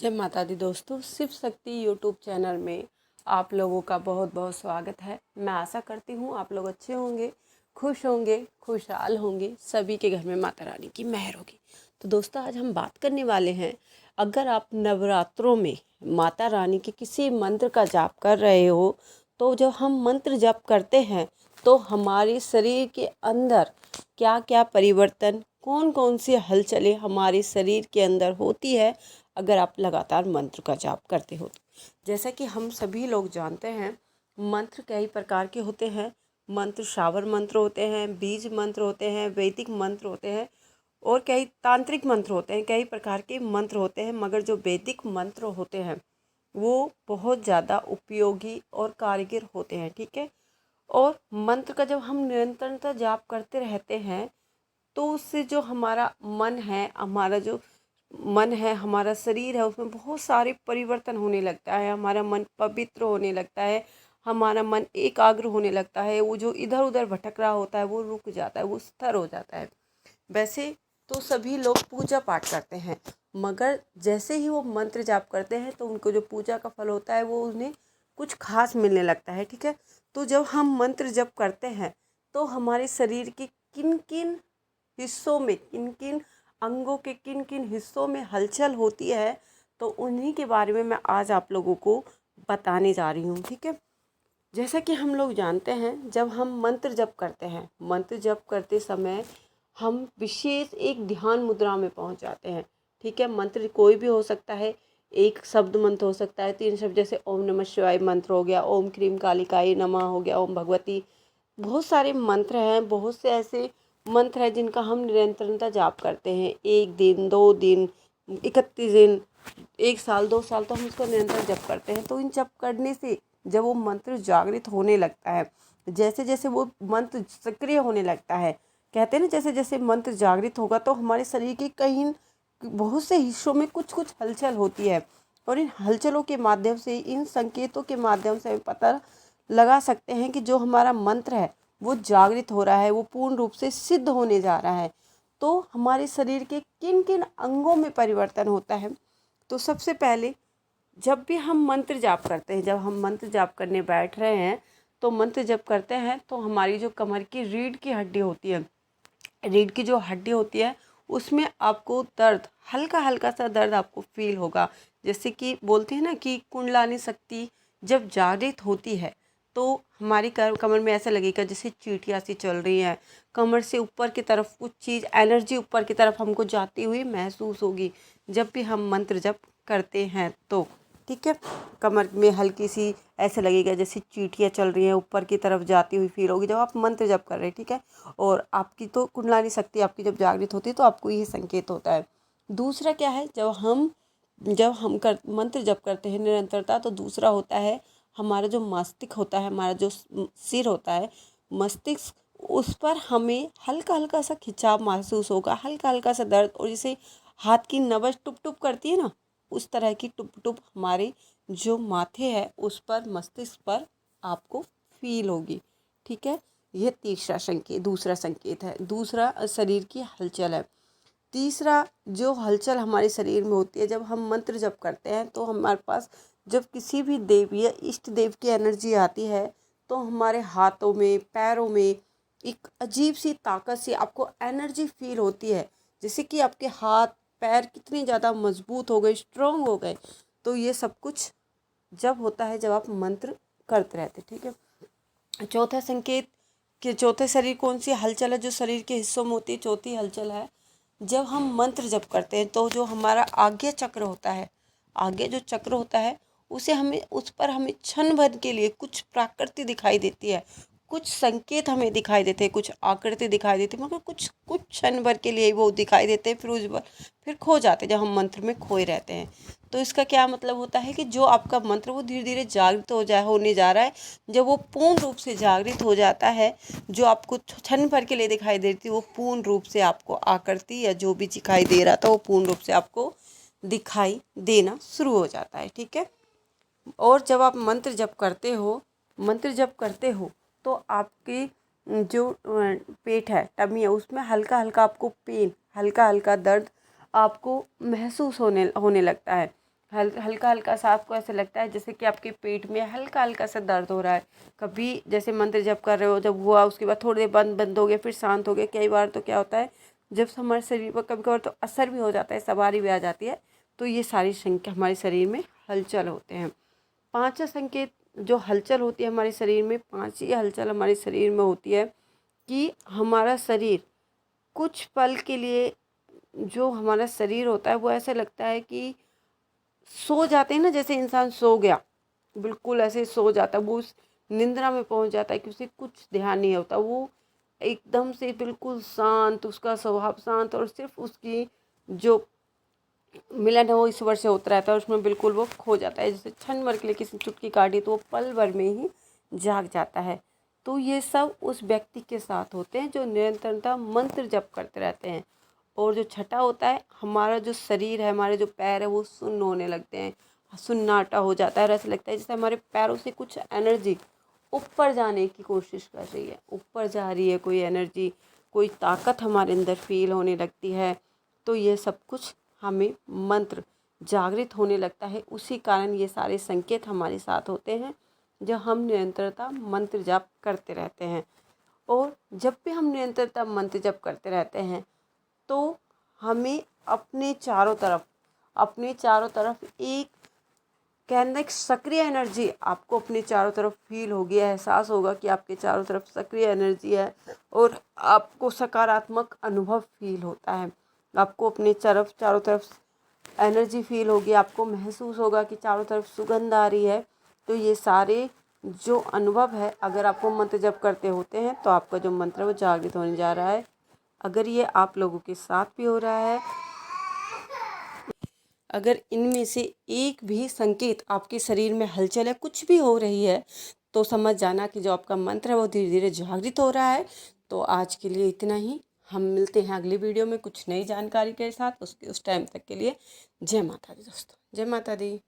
जय माता दी दोस्तों, शिव शक्ति यूट्यूब चैनल में आप लोगों का बहुत बहुत स्वागत है। मैं आशा करती हूँ आप लोग अच्छे होंगे, खुशहाल होंगे, सभी के घर में माता रानी की मेहर होगी। तो दोस्तों, आज हम बात करने वाले हैं, अगर आप नवरात्रों में माता रानी के किसी मंत्र का जाप कर रहे हो, तो जब हम मंत्र जाप करते हैं तो हमारे शरीर के अंदर क्या क्या परिवर्तन, कौन कौन सी हलचलें हमारे शरीर के अंदर होती है अगर आप लगातार मंत्र का जाप करते हो। जैसा कि हम सभी लोग जानते हैं, मंत्र कई प्रकार के होते हैं। मंत्र शावर मंत्र होते हैं, बीज मंत्र होते हैं, वैदिक मंत्र होते हैं और कई तांत्रिक मंत्र होते हैं। कई प्रकार के मंत्र होते हैं, मगर जो वैदिक मंत्र होते हैं वो बहुत ज़्यादा उपयोगी और कारगर होते हैं। ठीक है। और मंत्र का जब हम निरंतरता जाप करते रहते हैं तो उससे जो हमारा मन है, हमारा शरीर है, उसमें बहुत सारे परिवर्तन होने लगता है। हमारा मन पवित्र होने लगता है, हमारा मन एकाग्र होने लगता है। वो जो इधर उधर भटक रहा होता है वो रुक जाता है, वो स्थिर हो जाता है। वैसे तो सभी लोग पूजा पाठ करते हैं, मगर जैसे ही वो मंत्र जाप करते हैं तो उनको जो पूजा का फल होता है वो उन्हें कुछ खास मिलने लगता है। ठीक है। तो जब हम मंत्र जप करते हैं तो हमारे शरीर के किन किन हिस्सों में, किन किन अंगों के किन किन हिस्सों में हलचल होती है, तो उन्हीं के बारे में मैं आज आप लोगों को बताने जा रही हूँ। ठीक है। जैसा कि हम लोग जानते हैं, जब हम मंत्र जप करते हैं, मंत्र जप करते समय हम विशेष एक ध्यान मुद्रा में पहुंच जाते हैं। ठीक है। मंत्र कोई भी हो सकता है, एक शब्द मंत्र हो सकता है, 3 शब्द, जैसे ओम नमः शिवाय मंत्र हो गया, ओम क्रीम कालिकाय नमः हो गया, ओम भगवती। बहुत सारे मंत्र हैं, बहुत से ऐसे मंत्र है जिनका हम निरंतरता जाप करते हैं। 1 दिन, 2 दिन, 31 दिन, 1 साल, 2 साल, तो हम उसको निरंतर जप करते हैं। तो इन जप करने से जब वो मंत्र जागृत होने लगता है, जैसे जैसे वो मंत्र सक्रिय होने लगता है, कहते हैं ना, जैसे जैसे मंत्र जागृत होगा तो हमारे शरीर के कहीं बहुत से हिस्सों में कुछ कुछ हलचल होती है। और इन हलचलों के माध्यम से, इन संकेतों के माध्यम से हमें पता लगा सकते हैं कि जो हमारा मंत्र है वो जागृत हो रहा है, वो पूर्ण रूप से सिद्ध होने जा रहा है। तो हमारे शरीर के किन किन अंगों में परिवर्तन होता है। तो सबसे पहले, जब भी हम मंत्र जाप करते हैं, जब हम मंत्र जाप करने बैठ रहे हैं, तो मंत्र जप करते हैं तो हमारी जो कमर की रीढ़ की हड्डी होती है, रीढ़ की जो हड्डी होती है, उसमें आपको दर्द, हल्का हल्का सा दर्द आपको फील होगा। जैसे कि बोलते हैं ना कि कुंडलानी शक्ति जब जागृत होती है तो हमारी कमर में ऐसा लगेगा जैसे चींटियाँ सी चल रही हैं। कमर से ऊपर की तरफ कुछ चीज़, एनर्जी ऊपर की तरफ हमको जाती हुई महसूस होगी जब भी हम मंत्र जप करते हैं तो। ठीक है। कमर में हल्की सी ऐसे लगेगा जैसे चींटियाँ चल रही हैं, ऊपर की तरफ जाती हुई फील होगी जब आप मंत्र जप कर रहे हैं। ठीक है। और आपकी तो कुंडलानी शक्ति आपकी जब जागृत होती है तो आपको ये संकेत होता है। दूसरा क्या है, जब हम मंत्र जप करते हैं निरंतरता, तो दूसरा होता है हमारा जो मस्तिष्क होता है, हमारा जो सिर होता है, मस्तिष्क, उस पर हमें हल्का हल्का सा खिंचाव महसूस होगा, हल्का हल्का सा दर्द, और जैसे हाथ की नब्ज टुप टुप करती है ना, उस तरह की टुप टुप हमारे जो माथे है उस पर, मस्तिष्क पर आपको फील होगी। ठीक है। यह दूसरा संकेत है, दूसरा शरीर की हलचल है। तीसरा जो हलचल हमारे शरीर में होती है जब हम मंत्र जप करते हैं, तो हमारे पास जब किसी भी देव या इष्ट देव की एनर्जी आती है तो हमारे हाथों में, पैरों में एक अजीब सी ताकत सी आपको एनर्जी फील होती है, जैसे कि आपके हाथ पैर कितने ज़्यादा मजबूत हो गए, स्ट्रॉन्ग हो गए। तो ये सब कुछ जब होता है जब आप मंत्र करते रहते। ठीक है। चौथा संकेत, कि चौथे शरीर कौन सी हलचल है जो शरीर के हिस्सों में होती है, चौथी हलचल है जब हम मंत्र जप करते हैं तो जो हमारा आज्ञा चक्र होता है, आगे जो चक्र होता है, उस पर हमें क्षण भर के लिए कुछ प्राकृति दिखाई देती है, कुछ संकेत हमें दिखाई देते हैं, कुछ आकृति दिखाई देती है, मगर कुछ कुछ क्षण भर के लिए वो दिखाई देते हैं, फिर खो जाते हैं जब हम मंत्र में खोए रहते हैं। तो इसका क्या मतलब होता है कि जो आपका मंत्र वो धीरे धीरे जागृत होने जा रहा है। जब वो पूर्ण रूप से जागृत हो जाता है, जो आपको क्षण भर के लिए दिखाई दे रही थी वो पूर्ण रूप से आपको आकृति या जो भी दिखाई दे रहा था वो पूर्ण रूप से आपको दिखाई देना शुरू हो जाता है। ठीक है। और जब आप मंत्र जप करते हो तो आपकी जो पेट है, टमी है, उसमें हल्का हल्का आपको पेन, हल्का हल्का दर्द आपको महसूस होने लगता है। हल्का हल्का सा आपको ऐसे लगता है जैसे कि आपके पेट में हल्का हल्का सा दर्द हो रहा है। कभी जैसे मंत्र जप कर रहे हो, जब हुआ उसके बाद थोड़ी देर बंद बंद हो गया, फिर शांत हो गया। कई बार तो क्या होता है, जब हमारे शरीर पर कभी कभार तो असर भी हो जाता है, सवारी भी आ जाती है। तो ये सारी संकेत हमारे शरीर में हलचल होते हैं। 5 संकेत जो हलचल होती है हमारे शरीर में, 5 ही हलचल हमारे शरीर में होती है कि हमारा शरीर कुछ पल के लिए, जो हमारा शरीर होता है वो ऐसे लगता है कि सो जाते हैं ना, जैसे इंसान सो गया, बिल्कुल ऐसे सो जाता है, वो उस निंद्रा में पहुंच जाता है कि उसे कुछ ध्यान नहीं होता। वो एकदम से बिल्कुल शांत, उसका स्वभाव शांत, और सिर्फ उसकी जो मिलन है वो ईश्वर से होता रहता है, उसमें बिल्कुल वो खो जाता है। जैसे क्षण भर के लिए किसी चुटकी काटी तो वो पल भर में ही जाग जाता है। तो ये सब उस व्यक्ति के साथ होते हैं जो निरंतरता मंत्र जप करते रहते हैं। और जो छठा होता है, हमारा जो शरीर है, हमारे जो पैर है वो सुन्न होने लगते हैं, सुन्नाटा हो जाता है, और ऐसा लगता है जैसे हमारे पैरों से कुछ एनर्जी ऊपर जाने की कोशिश कर रही है, ऊपर जा रही है कोई एनर्जी, कोई ताकत हमारे अंदर फील होने लगती है। तो ये सब कुछ हमें मंत्र जागृत होने लगता है। उसी कारण ये सारे संकेत हमारे साथ होते हैं जब हम निरंतरता मंत्र जाप करते रहते हैं। और जब भी हम निरंतरता मंत्र जप करते रहते हैं तो हमें अपने चारों तरफ एक कहने एक सक्रिय एनर्जी आपको अपने चारों तरफ फील होगी, एहसास होगा कि आपके चारों तरफ सक्रिय एनर्जी है, और आपको सकारात्मक अनुभव फील होता है। आपको अपने चारों तरफ एनर्जी फील होगी, आपको महसूस होगा कि चारों तरफ सुगंध आ रही है। तो ये सारे जो अनुभव है, अगर आपको मंत्र जप करते होते हैं तो आपका जो मंत्र है वो जागृत होने जा रहा है। अगर ये आप लोगों के साथ भी हो रहा है, अगर इनमें से एक भी संकेत आपके शरीर में हलचल है, कुछ भी हो रही है, तो समझ जाना कि जो आपका मंत्र है वो धीरे धीरे जागृत हो रहा है। तो आज के लिए इतना ही। हम मिलते हैं अगली वीडियो में कुछ नई जानकारी के साथ। उस टाइम तक के लिए जय माता दी दोस्तों, जय माता दी।